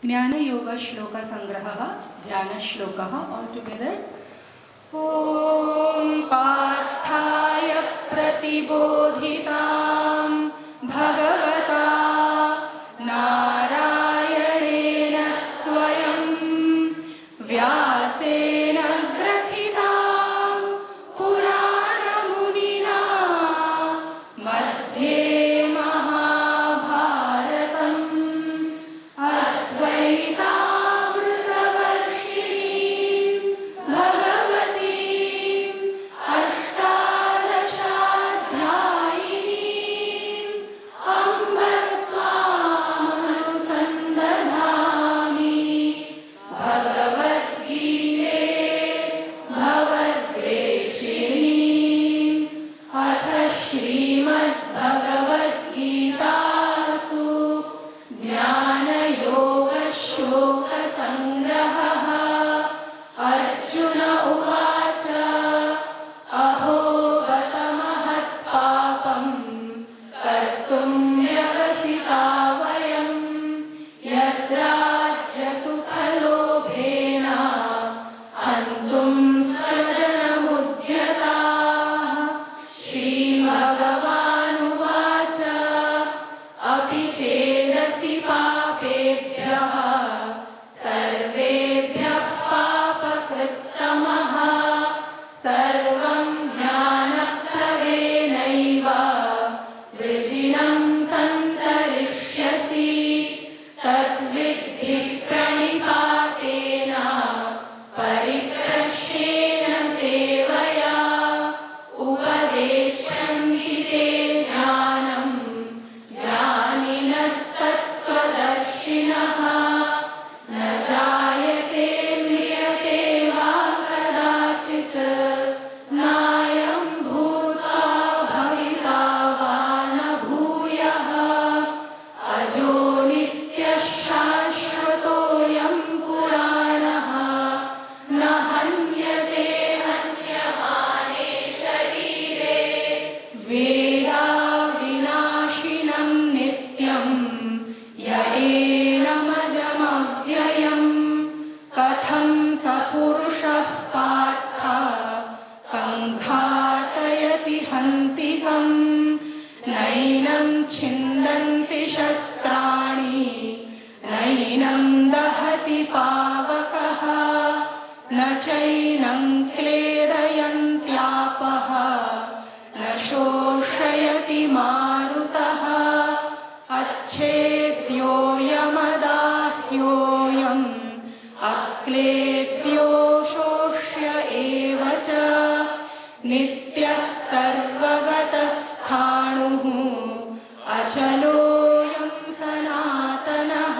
ज्ञानयोगश्लोकसङ्ग्रहः ध्यानश्लोकः all together. ॐ पार्थाय प्रतिबोधितां भगवता नारायणेन स्वयं व्यासेन ग्रथितां पुराणमुनिना मध्ये महाभारतम् अद्वैतामृतवर्षिणीं भगवतीम् अष्टादशाध्यायिनीम् अम्ब त्वामनुसन्दधामि भगवद्गीते भवद्वेषिणीम् अथ श्रीमद्भगवद्गीतासु ज्ञानयोगश्लोकसङ्ग्रहः अर्जुन उवाच अहो बत महत्पापं कर्तुं व्यवसिता वयं यद्राज्यसुखलोभेन हन्तुं स्वजनमुद्यताः श्रीभगवानुवाच अपि चेदसि पापेभ्यः सर्वेभ्यः पापकृत्तमः सर्वं ज्ञानप्लवेनैव वृजिनं सन्तरिष्यसि तद्विद्धि प्रणिपातेन परिप्रश्नेन सेवया उपदेशन्ति ते ज्ञानं ज्ञानिनस्तत्त्वदर्शिनः न जायते म्रियते वा कदाचित् नायं भूत्वा भविता वा न भूयः अजो नित्यः शाश्वतोऽयं पुराणः न हन्यते हन्यमाने शरीरे वेदाविनाशिनं नित्यं य एनमजमव्ययम् कथं स पुरुषः पार्थ कङ्घातयति हन्तिकं नैनं छिन्दन्ति शस्त्राणि नैनं दहति पावकः न चैनं क्लेदयन्त्यापः न शोषयति मारुतः अच्छेद्योऽयमदाह्योऽयम् अक्लेद्यो शोष्य एव च नित्यः सर्वगतस्थाणुः अचलोऽयं सनातनः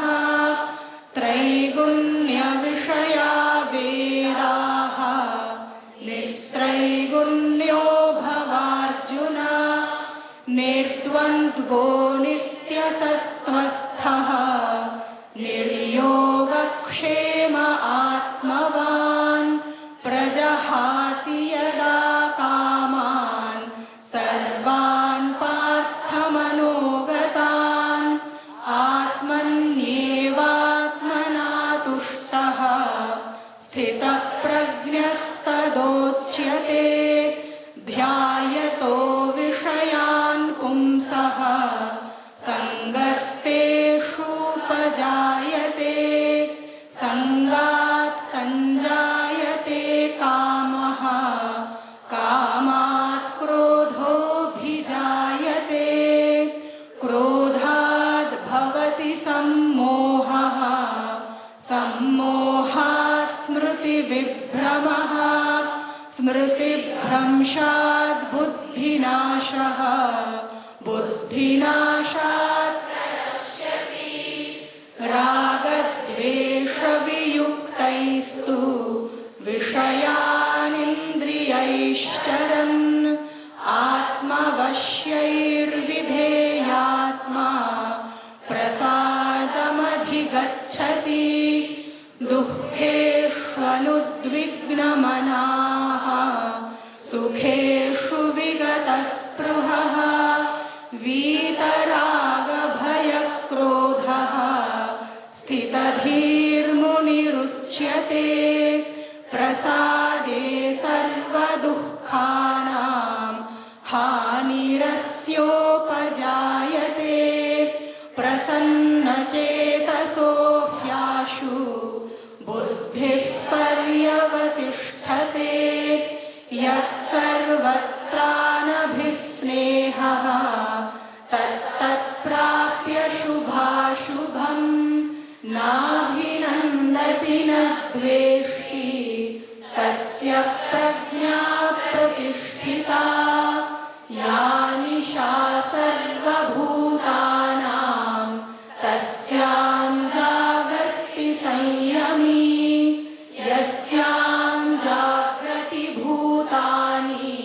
त्रैगुण्यविषया वेदाः निस्त्रैगुण्यो भवार्जुन निर्द्वन्द्वो नित्यसत्त्वस्थः निर्योगक्षेम आत्मवान् प्रजहाति यदा कामान् सर्वान् पार्थमनोगतान् आत्मन्येवात्मना तुष्टः स्थितप्रज्ञस्तदोच्यते ध्यायतो विषयान् पुंसः सङ्गस्तेषूपजायते सङ्गात् सञ्जायते कामः कामात् क्रोधोऽभिजायते क्रोधाद् भवति सम्मोहः सम्मोहात् स्मृतिविभ्रमः स्मृतिभ्रंशात् बुद्धिनाशः बुद्धिनाशात् प्रणश्यति रागद्वेषवियुक्तैस्तु विषयानिन्द्रियैश्चरन् आत्मवश्यैर्विधेयात्मा प्रसादमधिगच्छति दुःखेष्वनुद्विग्नमनाः सुखेषु विगतस्पृहः वीतरागभयक्रोधः स्थितधीर् बहिर्मुनिरुच्यते प्रसादे सर्वदुःखानां हानिरस्योपजायते प्रसन्नचेतसो ह्याशु बुद्धिः पर्यवतिष्ठते यः सर्वत्रानभिस्नेहः तत्तत्प्राप्य शुभाशुभं नाभिनन्दति न द्वेष्टि तस्य प्रज्ञा प्रतिष्ठिता या निशा सर्वभूतानां तस्यां जागर्ति संयमी यस्यां जाग्रति भूतानि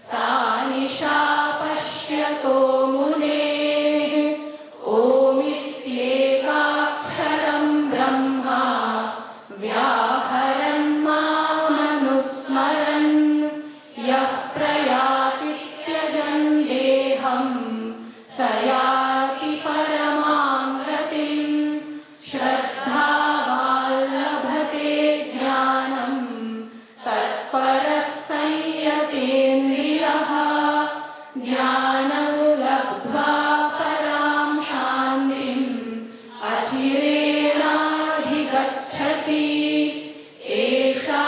सा निशा पश्यतो मुनेः ओमित्येकाक्षरं ब्रह्मा व्याहरन् मामनुस्मरन् यः प्रयाति त्यजन् देहं स याति परमां गतिं श्रद्धावान् लभते ज्ञानं तत्परः संयतेन्द्रियः ज्ञानं लब्ध्वा परां शान्तिम् अचिरेणाधिगच्छति एषा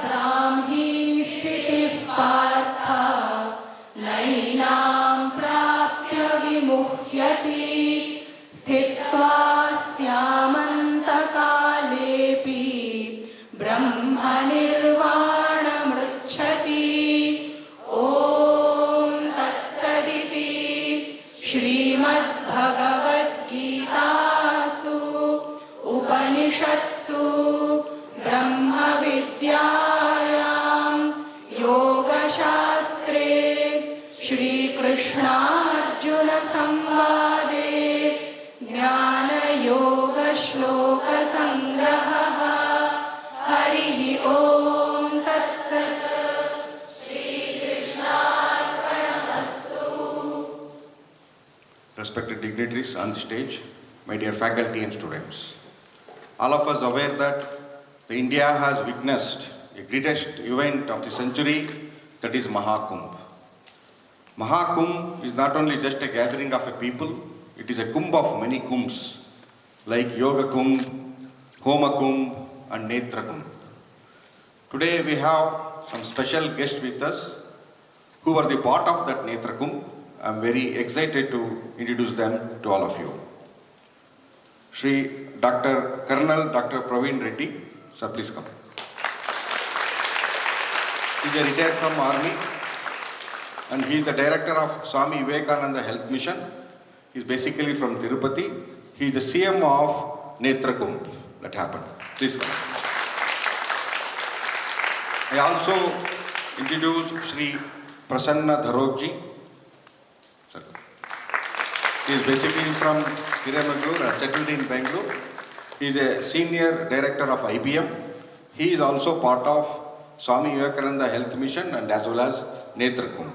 ब्राह्मी स्थितिः पार्थ नैनां प्राप्य विमुह्यति स्थित्वा स्यामन्तकालेऽपि ब्रह्मनिर्वाणमृच्छति ॐ तत्सदिति श्रीमद्भगवद्गीतासु उपनिषत्सु ब्रह्मविद्यायां योगशास्त्रे श्रीकृष्णार्जुनसंवादे ज्ञानयोगश्लोकसंग्रहः हरिः ॐ तत्सत् श्रीकृष्णार्पणमस्तु। Respected dignitaries on stage, my dear faculty and students. All of us aware that India has witnessed the greatest event of the century, that is Mahakumbh. Mahakumbh is not only just a gathering of a people, it is a kumbh of many kumbhs, like Yoga Kumbh, Homa Kumbh and Netra Kumbh. Today we have some special guests with us who were the part of that Netra Kumbh. I am very excited to introduce them to all of you. Shri Colonel Dr. Praveen Reddy, sir, please come. He is retired from Army and he is the director of Swami Vivekananda Health Mission. He is basically from Tirupati. He is the CM of Netra Kumbh that happened. Please come. I also introduce Shri Prasanna Dharokji. Sir. He is basically from Hiranaguru and settled in Bangalore. He is a senior director of IBM. He is also part of Swami Vivekananda Health Mission and as well as Netra Kumbh.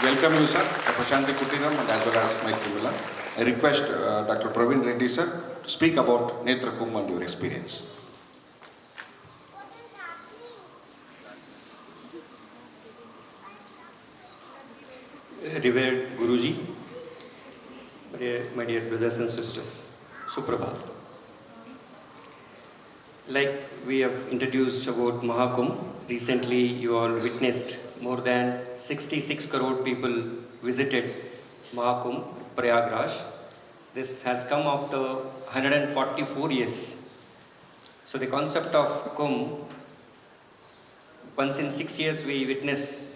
Welcome you, sir, Prashanti Kutiram and as well as Maitrimilan. I request Dr. Praveen Reddy, sir, to speak about Netra Kumbh and your experience. Revered Guruji, my dear brothers and sisters, Suprabhat. Like we have introduced about Mahakumbh, recently you all witnessed more than 66 crore people visited Mahakumbh, Prayagraj. This has come after 144 years. So the concept of Kumbh, once in 6 years we witness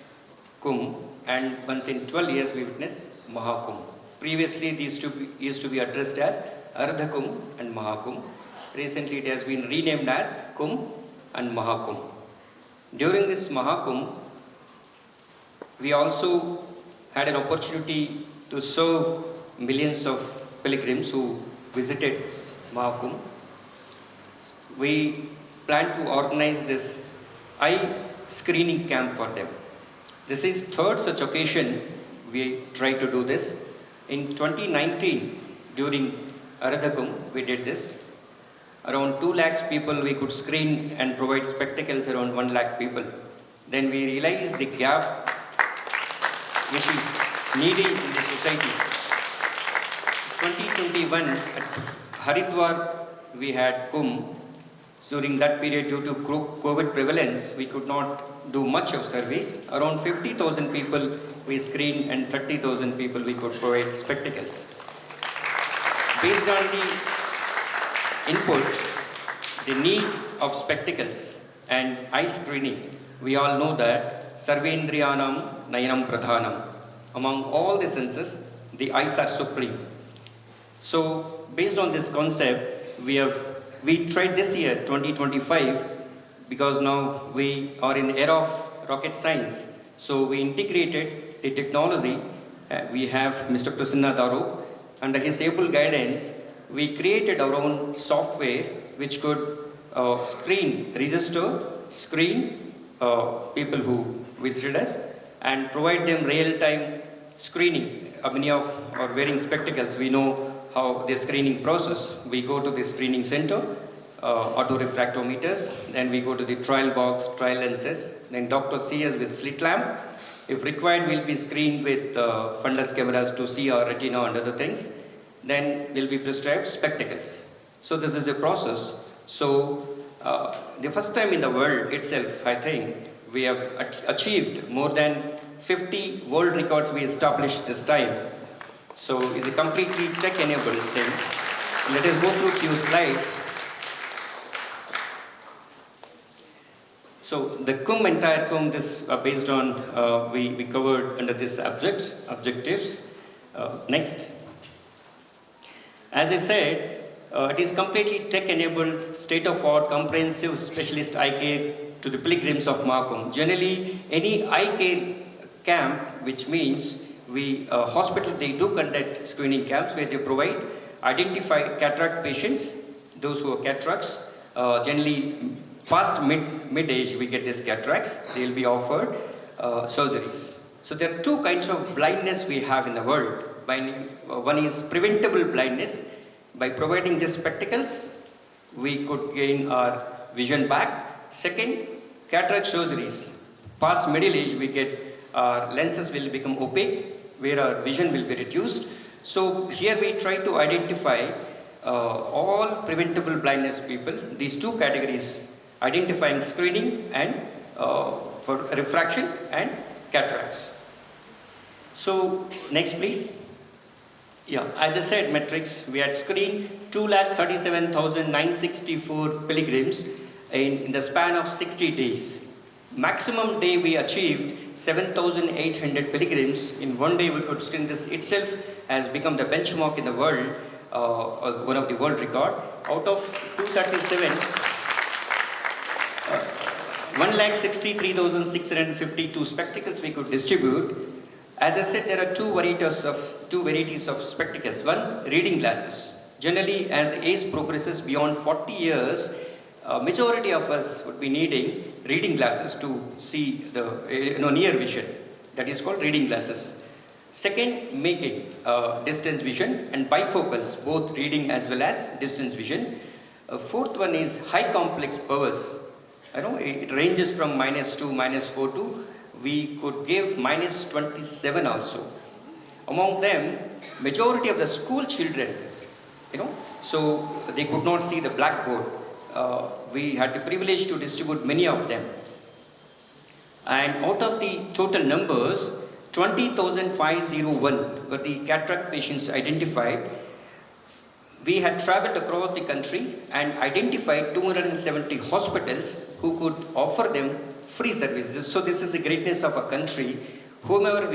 Kumbh, and once in 12 years we witness Mahakumbh. Previously these used to be addressed as Ardha Kumbh and Mahakumbh. Recently it has been renamed as Kumbh and Mahakumbh. During this Mahakumbh, we also had an opportunity to serve millions of pilgrims who visited Mahakumbh. We plan to organize this eye screening camp for them. This is third such occasion we try to do this. In 2019, during Aradhakum, we did this. Around 2 lakhs people we could screen and provide spectacles around 1 lakh people. Then we realized the gap which is needed in the society. 2021 at Haridwar we had Kumbh. During that period, due to COVID prevalence, we could not do much of service. Around 50,000 people we screened and 30,000 people we could provide spectacles. Based on the input, the need of spectacles and eye screening, we all know that Sarvendriyanam Nayanam Pradhanam. Among all the senses, the eyes are supreme. So, based on this concept, we tried this year, 2025, because now we are in the era of rocket science. So we integrated the technology. We have Mr. Prasanna Daru. Under his able guidance, we created our own software which could screen people who visited us and provide them real-time screening. Many of are wearing spectacles. We know how the screening process. We go to the screening center, autorefractometers, then we go to the trial box, trial lenses, then doctors see us with slit lamp. If required, we'll be screened with fundus cameras to see our retina and other things. Then we'll be prescribed spectacles. So this is a process. So the first time in the world itself, I think, we have achieved more than 50 world records we established this time. So it's a completely tech-enabled thing. Let us go through a few slides. So the entire Kumbh, this based on, we covered under this objectives. Next. As I said, it is completely tech-enabled, state-of-art, comprehensive specialist eye care to the pilgrims of Mahakumbh. Generally, any eye care camp, which means hospital, they do conduct screening camps where they identify cataract patients, those who have cataracts. Generally, past mid-age, we get these cataracts. They will be offered surgeries. So there are two kinds of blindness we have in the world. One is preventable blindness. By providing these spectacles, we could gain our vision back. Second, cataract surgeries. Past middle age, we get our lenses will become opaque, where our vision will be reduced. So here we try to identify all preventable blindness people, these two categories, identifying screening and for refraction and cataracts. So next please. Yeah, as I said, metrics, we had screened 2,37,964 pilgrims in the span of 60 days. Maximum day we achieved 7,800 pilgrims. In one day we could screen. This itself has become the benchmark in the world, one of the world record. Out of 237, 1,63,652 spectacles we could distribute. As I said, there are two varieties of spectacles. One, reading glasses. Generally, as the age progresses beyond 40 years, majority of us would be needing reading glasses to see the near vision. That is called reading glasses. Second, making distance vision and bifocals, both reading as well as distance vision. Fourth one is high complex powers. It ranges from -2, -4 to we could give -27 also. Among them, majority of the school children, so they could not see the blackboard. We had the privilege to distribute many of them. And out of the total numbers, 20,501 were the cataract patients identified. We had traveled across the country and identified 270 hospitals who could offer them free service. So this is the greatness of a country. Whomever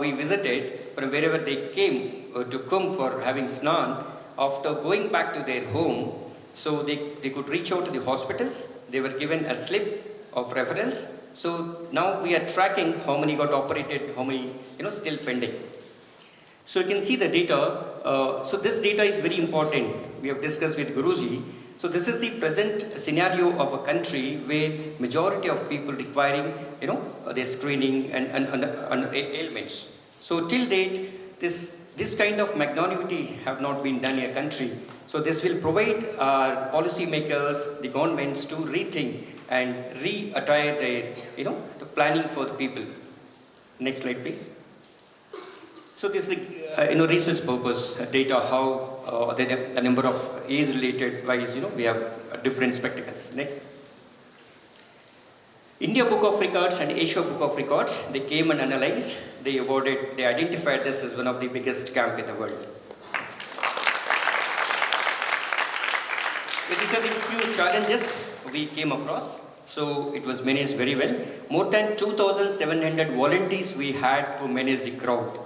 we visited, from wherever they came to Kumbh for having snan, after going back to their home, so they could reach out to the hospitals. They were given a slip of referrals. So now we are tracking how many got operated, how many still pending. So you can see the data. So this data is very important. We have discussed with Guruji. So this is the present scenario of a country where majority of people requiring, their screening and ailments. So till date, this This kind of magnanimity have not been done in a country. So this will provide our policymakers, the governments to rethink and re-attire their, the planning for the people. Next slide, please. So this is the, research purpose data, how the number of age-related wise, we have different spectacles. Next. India Book of Records and Asia Book of Records, they came and analyzed, they identified this as one of the biggest camp in the world. These are the few challenges we came across. So it was managed very well. More than 2,700 volunteers we had to manage the crowd.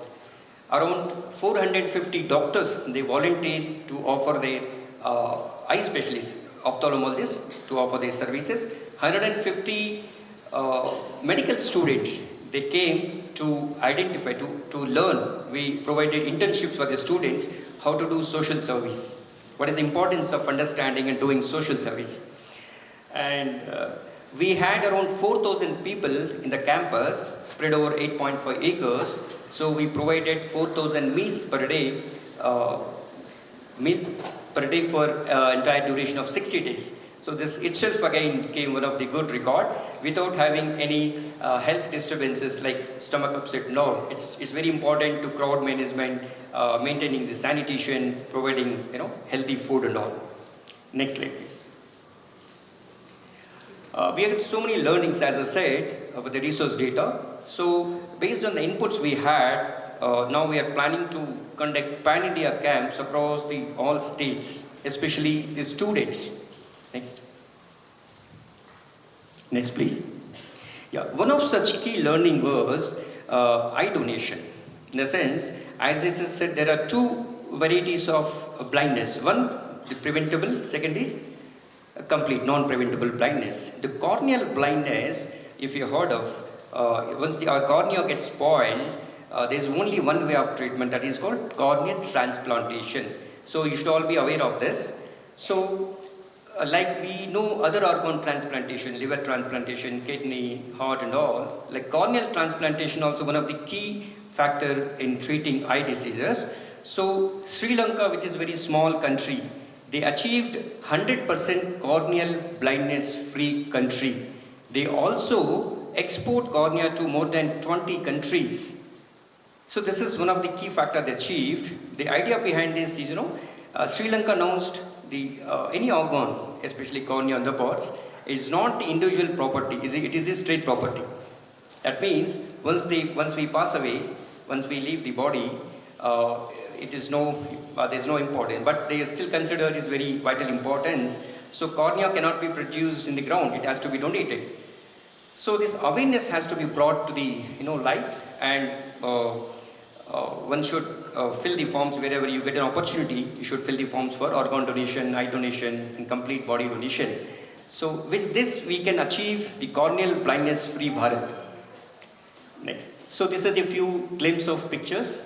Around 450 doctors, they volunteered to offer their eye specialists, ophthalmologists, to offer their services. 150 medical students, they came to identify, to learn. We provided internships for the students, how to do social service. What is the importance of understanding and doing social service. And we had around 4,000 people in the campus, spread over 8.5 acres. So we provided 4,000 meals per day for entire duration of 60 days. So this itself again became one of the good record without having any health disturbances like stomach upset and all. It's very important to crowd management, maintaining the sanitation, providing healthy food and all. Next slide, please. We had so many learnings, as I said, about the resource data. So based on the inputs we had, now we are planning to conduct pan-India camps across all states, especially the students. Next. Next, please. Yeah, one of such key learning was eye donation. In the sense, as it is said, there are two varieties of blindness. One, the preventable. Second is complete non-preventable blindness. The corneal blindness, if you heard of, once our cornea gets spoiled, there is only one way of treatment, that is called corneal transplantation. So you should all be aware of this. So like we know other organ transplantation, liver transplantation, kidney, heart and all, like corneal transplantation also one of the key factor in treating eye diseases. So Sri Lanka, which is a very small country, they achieved 100% corneal blindness free country. They also export cornea to more than 20 countries. So this is one of the key factors they achieved. The idea behind this is, Sri Lanka announced any organ, especially cornea and the parts, is not the individual property, it is a state property. That means once we pass away, once we leave the body, there's no importance, but they still consider it is very vital importance. So cornea cannot be produced in the ground, it has to be donated. So this awareness has to be brought to the light, and one should fill the forms wherever you get an opportunity. You should fill the forms for organ donation, eye donation, and complete body donation. So with this, we can achieve the corneal blindness-free Bharat. Next. So these are the few glimpses of pictures.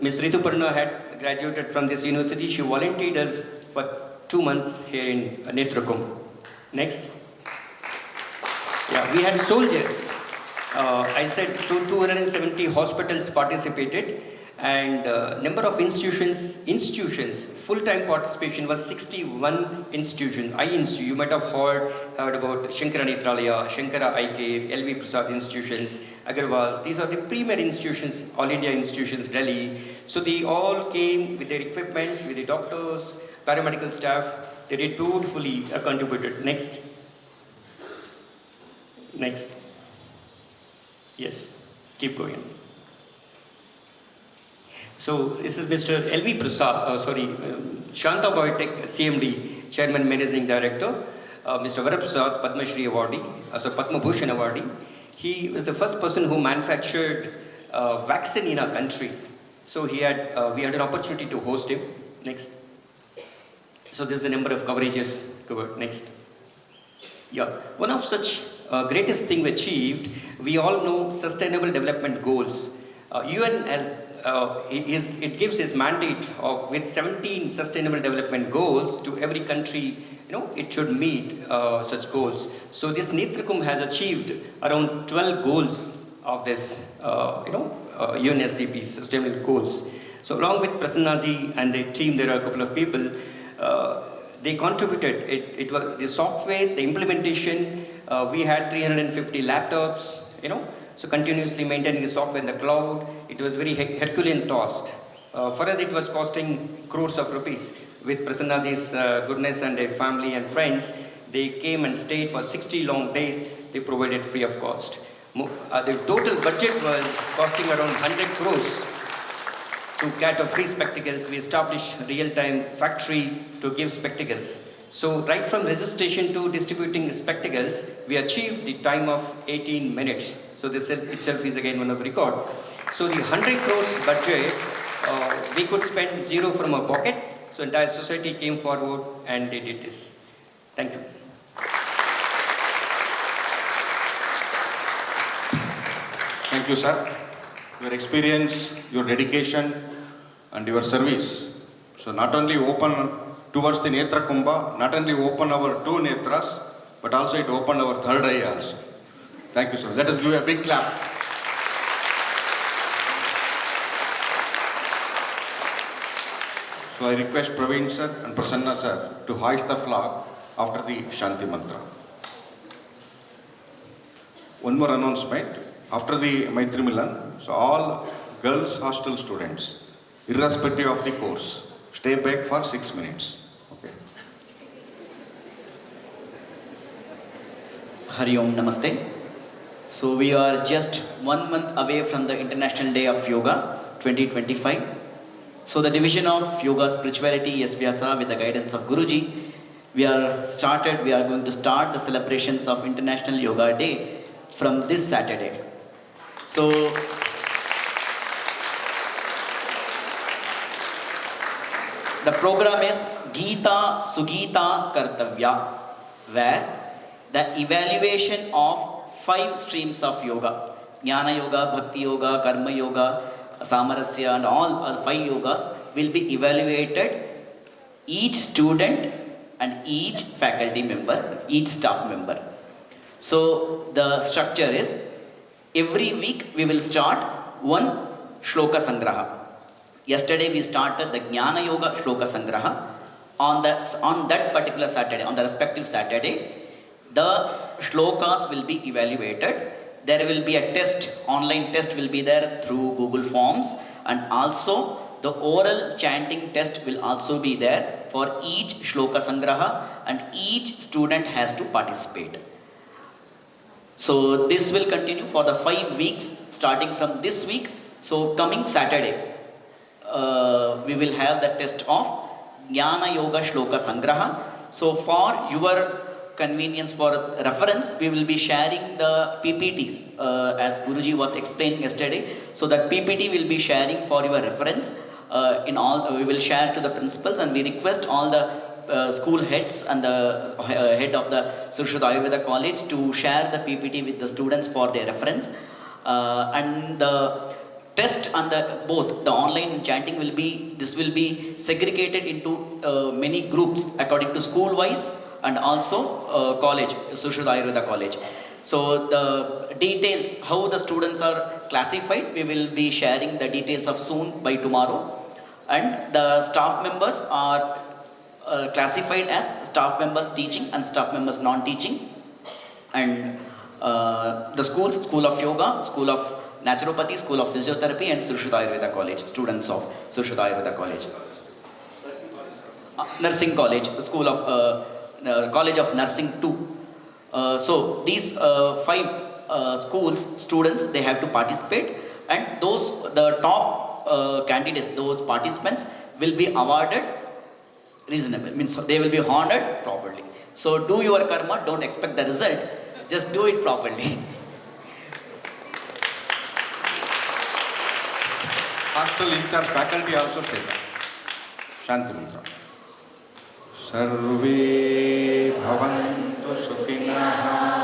Ms. Rituparna had graduated from this university. She volunteered us for 2 months here in Netrakum. Next. Yeah, we had soldiers. I said 270 hospitals participated, and number of institutions, full-time participation was 61 institutions. You might have heard about Shankara Netralaya, Shankara Eye Care, L.V. Prasad institutions, Agarwals. These are the premier institutions, All India institutions, Delhi. So they all came with their equipments, with the doctors, paramedical staff. They did beautifully contributed. Next. Next. Yes, keep going. So this is Mr. L.V. Prasad, Shanta Biotech CMD, Chairman Managing Director, Mr. Varaprasad, Padma Shri Awardee, Padma Bhushan Awardee. He was the first person who manufactured vaccine in our country. So we had an opportunity to host him. Next. So this is the number of coverages covered. Next. Yeah, one of such greatest thing we achieved, we all know Sustainable Development Goals. UN has, it gives its mandate of with 17 Sustainable Development Goals to every country, it should meet such goals. So this Netrakum has achieved around 12 goals of this, UNSDP's sustainable goals. So along with Prasannaji and the team, there are a couple of people. They contributed. It was the software, the implementation. We had 350 laptops, so continuously maintaining the software in the cloud. It was very Herculean task. For us, it was costing crores of rupees. With Prasannaji's goodness and their family and friends, they came and stayed for 60 long days. They provided free of cost. The total budget was costing around 100 crores. To cater free spectacles, we established real-time factory to give spectacles. So right from registration to distributing spectacles, we achieved the time of 18 minutes. So this itself is again one of the record. So the 100 crores budget, we could spend zero from our pocket. So entire society came forward and they did this. Thank you. Thank you, sir. Your experience, your dedication, and your service. So not only open towards the Netra Kumbha, not only open our two Netras, but also it opened our third eye also. Thank you, sir. Let us give a big clap. So I request Praveen sir and Prasanna sir to hoist the flag after the Shanti Mantra. One more announcement. After the Maitrimilan, so all girls hostel students, irrespective of the course, stay back for 6 minutes. Okay. Hari Om Namaste. So we are just 1 month away from the International Day of Yoga 2025. So the division of Yoga Spirituality, S-VYASA, with the guidance of Guruji, we are going to start the celebrations of International Yoga Day from this Saturday. So the program is Gita Sugita Kartavya, where the evaluation of 5 streams of yoga, Jnana Yoga, Bhakti Yoga, Karma Yoga, Samarasya, and all 5 yogas will be evaluated, each student and each faculty member, each staff member. So the structure is, every week we will start one Shloka Sangraha. Yesterday we started the Jnana Yoga Shloka Sangraha. On that particular Saturday, on the respective Saturday, the shlokas will be evaluated. There will be a test, online test will be there through Google Forms, and also the oral chanting test will also be there for each Shloka Sangraha, and each student has to participate. So this will continue for the 5 weeks starting from this week. So coming Saturday, we will have the test of Jnana Yoga Shloka Sangraha. So for your convenience, for reference, we will be sharing the PPTs as Guruji was explaining yesterday. So that PPT will be sharing for your reference. We will share to the principals, and we request all the school heads and the head of the Surshruta Ayurveda College to share the PPT with the students for their reference. And the test and both the online chanting will be segregated into many groups according to school wise and also college, Surshruta Ayurveda College. So the details, how the students are classified, we will be sharing the details of soon by tomorrow. And the staff members are classified as staff members teaching and staff members non-teaching. And the schools, School of Yoga, School of Naturopathy, School of Physiotherapy, and Surshruta Ayurveda College, students of Surshruta Ayurveda College. Nursing College, School of College of Nursing 2. So these 5 schools, students, they have to participate, and the top candidates, those participants will be awarded reasonable, means they will be honored properly. So do your karma, don't expect the result, just do it properly. Hostel in-charge faculty also say that. Shanti Mantra. Sarve bhavantu sukhinah